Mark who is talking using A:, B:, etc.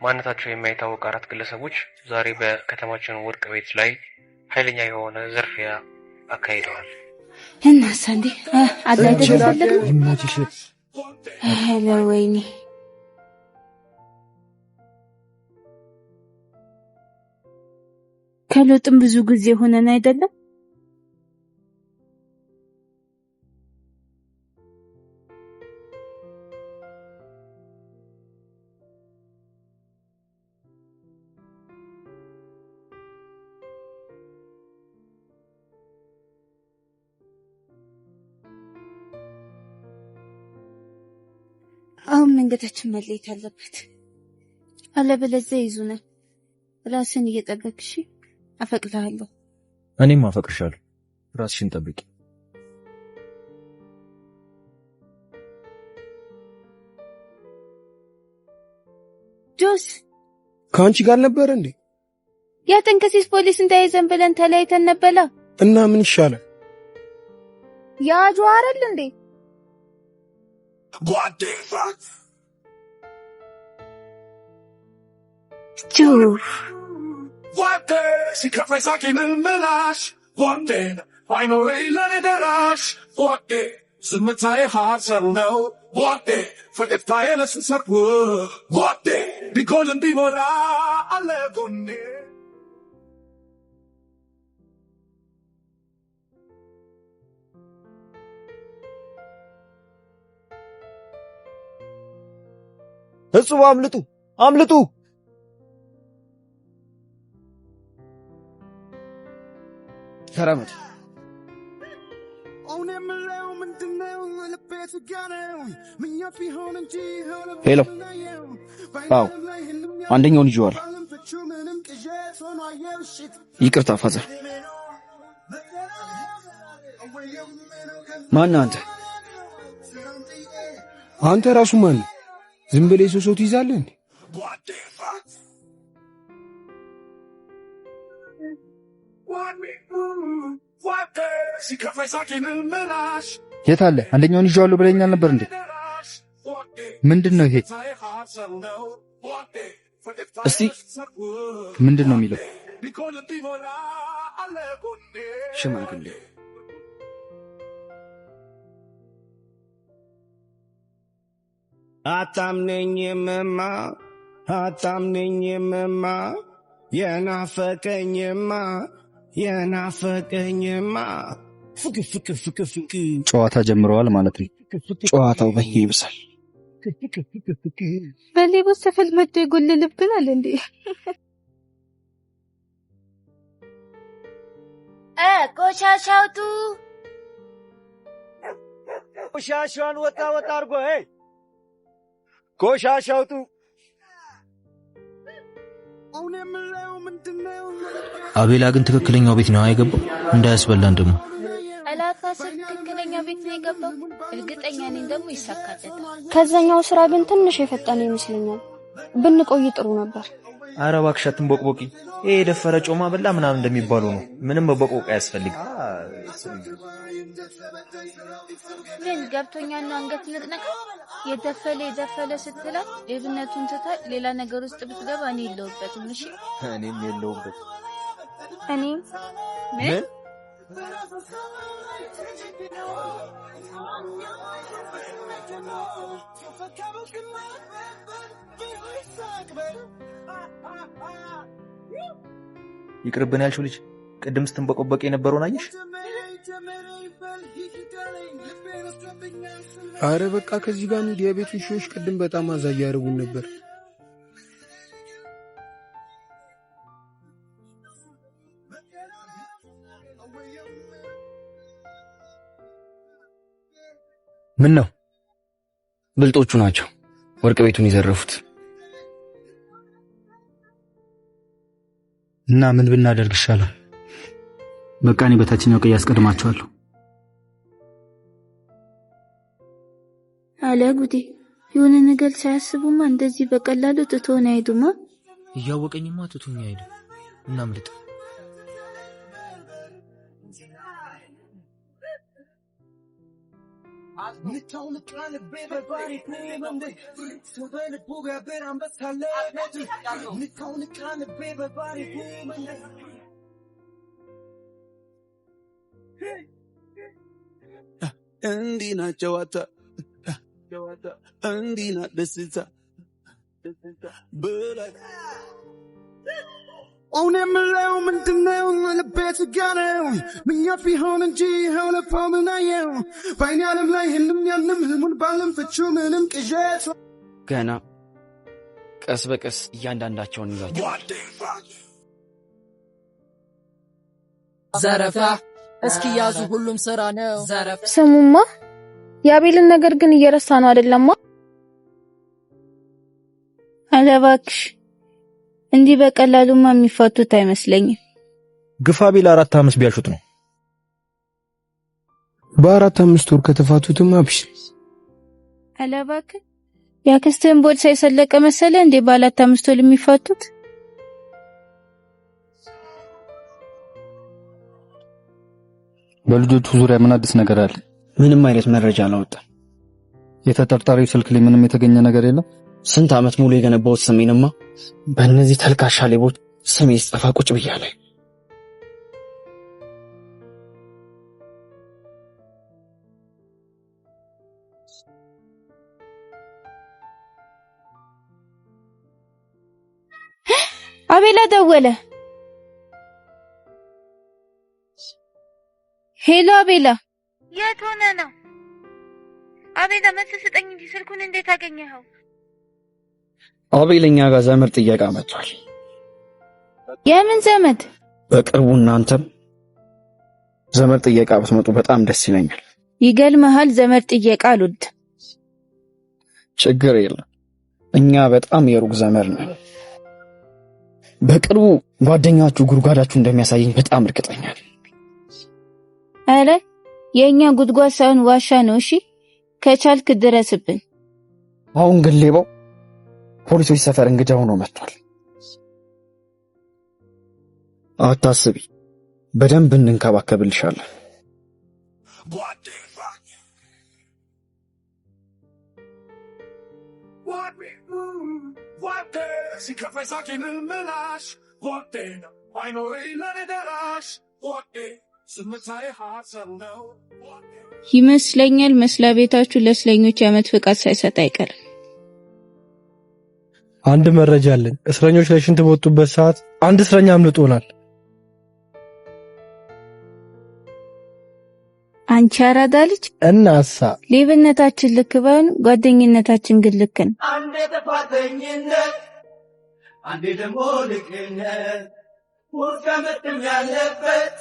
A: ማንነታቸው የማይታወቅ 4 ግለሰቦች ዛሬ በከተማችን ወርቅ ቤት ላይ ኃይለኛ የሆነ ዝርፊያ አካሂደዋል።
B: እና ሳንዴ አዳይደረፈልግ
C: ይማችሽ
B: ሄሎ ወይኔ ከሎጥም ብዙ ጊዜ ሆነን አይደለም? አሁን መንገዳችን መለየት አለበት። አለበለዚያ ይዙናል። ራስን እየጠበቅሽ አፈቅርሃለሁ።
C: እኔም አፈቅርሻለሁ። ራስሽን ጠብቂ።
B: ጆስ
D: ካንቺ ጋር ነበር እንዴ?
B: ያ ጠንከሲስ ፖሊስን ተያይዘን ብለን ተለያይተን ነበላ።
D: እና ምን ይሻላል?
B: ያ ጆአረል እንዴ?
E: What the fuck?
B: ጆፍ
E: What the? Si caffè sa che nel melash. What the? Finally let it rush. What the? Summertime hearts I know. What the? For the fire lessons at work. What the? Because I'm people I live on it.
C: እጹብ አምልጡ አምልጡ! ተራመድ። ሄሎ። አዎ አንደኛውን ይዤዋለሁ። ይቅርታ ፋዘር። ማን አንተ?
D: አንተ ራሱ ማን? ዝም ብለህ ሶሶት ይዛለህ እንዴ?
E: What the fuck? What the? Si caffè sa che nel melash.
C: የት አለ? አንደኛውን ይዤዋለሁ ብለኛል ነበር እንዴ? ምንድነው ይሄ? እስቲ ምንድነው የሚለው? ሽማግሌ
F: አታምነኝምማ አታምነኝምማ የናፈቀኝማ ፍቅር
C: ጨዋታ ጀምረዋል ማለት ነው። ጨዋታው በእኛ ይብሳል።
B: በሌቦች ሰፈል መጥቶ ይጎልልብናል እንዴ? ቆሻሻውቱ
C: ቆሻሻን ወጣ አርጎ ቆሻሻውቱ
G: አቤላ ግን ትክክለኛው ቤት ነው አይገባው እንዳያስበላን ደግሞ
B: አላፋስር ትክክለኛ ቤት ነው የገባው። እርግጠኛ ነኝ ደግሞ ይሳካለታል።
H: ከዛኛው ስራ ግን ትንሽ የፈጠነ ይመስለኛል። ብንቆይ ጥሩ ነበር።
G: ኧረ እባክሽ አትንቦቅቦቂ። ይሄ የደፈረ ጮማ በላ ምናምን እንደሚባለው ነው። ምንም በቦቆቃ ያስፈልግ።
B: ምን ገብቶኛል ነው አንገት ልጥነካ የደፈለ ስትላት ሌብነቱን ትታ ሌላ ነገር ውስጥ ብትገባ እኔ የለውበትም። እሺ
G: እኔም የለውበት።
B: እኔም ምን
G: ይቅርብን ያልሽው ልጅ ቅድም ስትንበቆበቅ የነበረውን አየሽ?
D: አረ በቃ ከዚህ ጋር ነው። የቤቱ ሾሽ ቅድም በጣም አዛያ ያደርጉን ነበር።
C: ምን ነው? ብልጦቹ ናቸው ወርቅ ቤቱን የዘረፉት። እና ምን ብናደርግ ይሻላል? በቃ እኔ በታችኛው ቀይ አስቀድማቸዋለሁ።
B: አለ ጉዴ! የሆነ ነገር ሳያስቡማ እንደዚህ በቀላሉ ትቶን አይሄዱማ።
G: እያወቀኝማ ትቶኝ አይሄዱ። እናምልጥ።
E: Andina Jawata Andina Desita But On him alone and the known when the better got out. Me up behind and G, how the problem I am. Find out I'm lying them young them balance for children and kids.
C: ገና ቀስ በቀስ እያንዳንዳቸውን ይዛቸው
I: ዘረፋ እስኪ ያዙ ሁሉም ስራ ነው ዘረፋ
B: ስሙማ የአቤልን ነገር ግን እየረሳ ነው አይደለማ አለባክሽ እንዲህ በቀላሉማ የሚፈቱት አይመስለኝም
G: ግፋ ቢል 4 5 ቢያሹት ነው
D: በ4-5 ወር ከተፋቱትም አብሽ
B: አለባክ ያክስተን ቦል ሳይሰለቀ መሰለ እንዴ ባለ4-5 ወር የሚፈቱት
C: በልጆቹ ዙሪያ ምን አዲስ ነገር አለ
F: ምንም አይነት መረጃ አላወጣም
C: የተጠርጣሪው ስልክ ላይ ምንም የተገኘ ነገር የለም
F: ስንት አመት ሙሉ የገነባው ስሜንማ በእነዚህ ተልካሻ ሌቦች ስሜ ይስጠፋ ቁጭ ብያለሁ
B: አቤላ ደወለ ሄሎ አቤላ
J: የት ሆነ ነው አቤላ መስስጠኝ እንጂ ስልኩን እንዴት አገኘኸው
F: አቤለኛ ጋር ዘመድ ጥያቄ መጥቷል
B: የምን ዘመድ
F: በቅርቡ እናንተም ዘመድ ጥያቄ ብትመጡ በጣም ደስ ይለኛል
B: ይገልመሃል ዘመድ ጥያቄ አሉት
F: ችግር የለም እኛ በጣም የሩቅ ዘመድ ነን በቅርቡ ጓደኛችሁ ጉርጓዳችሁ እንደሚያሳየኝ በጣም እርግጠኛ ነኝ
B: አረ የኛ ጉድጓድ ሳይሆን ዋሻ ነው እሺ ከቻልክ ድረስብን
F: አሁን ግን ሌባው ፖሊሶች ሰፈር እንግዳ ሆኖ መጥቷል አታስቢ በደንብ እንንከባከብልሻለን
B: ይመስለኛል መስላ ቤታችሁ ለእስረኞች ያመት ፍቃድ ሳይሰጥ አይቀርም
D: አንድ መረጃ አለን እስረኞች ለሽንት በወጡበት ሰዓት አንድ እስረኛ አምልጦናል
B: አንቺ አራዳ ልጅ
D: እናሳ
B: ሌብነታችን ልክ ባይሆን ጓደኝነታችን ግን ልክ ነው
E: አንዴ ተፋተኝነት አንዴ ደግሞ ልክነት ወርቀመጥም ያለበት